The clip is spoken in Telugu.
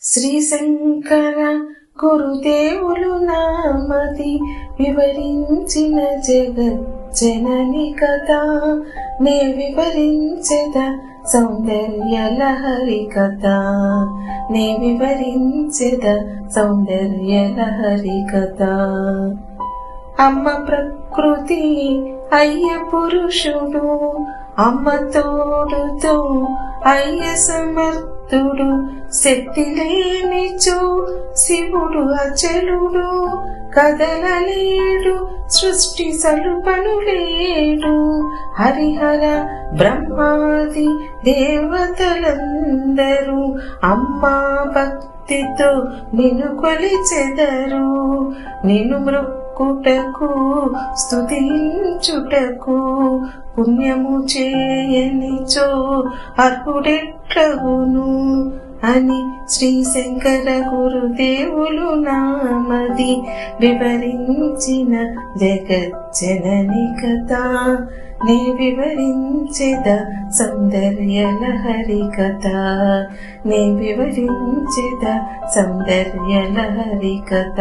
శ్రీ శంకర గురుదేవులు నామది వివరించిన జగజ్జనని కథ నే వివరించెద సౌందర్య లహరి కథ నే వివరించెద సౌందర్య లహరి కథ. అమ్మ ప్రకృతి అయ్య పురుషుడు, అమ్మ తోడుతో అయ్య సమర్థుడు, శక్తి లేనిచో శివుడు అచలుడు, కదలలేడు సృష్టి సలుపను లేడు. హరిహర బ్రహ్మాది దేవతలందరూ అమ్మా భక్తితో నిన్ను కొలిచెదరు. నిన్ను మృక్కుటకు స్తుతించుటకు పుణ్యము చేయనిచో అర్హుడెట్లగును అని శ్రీ శంకర గురుదేవులు నామది వివరించిన జగజ్జనని కథ నే వివరించెద సౌందర్య లహరి కథ నే వివరించెద సౌందర్య లహరి కథ.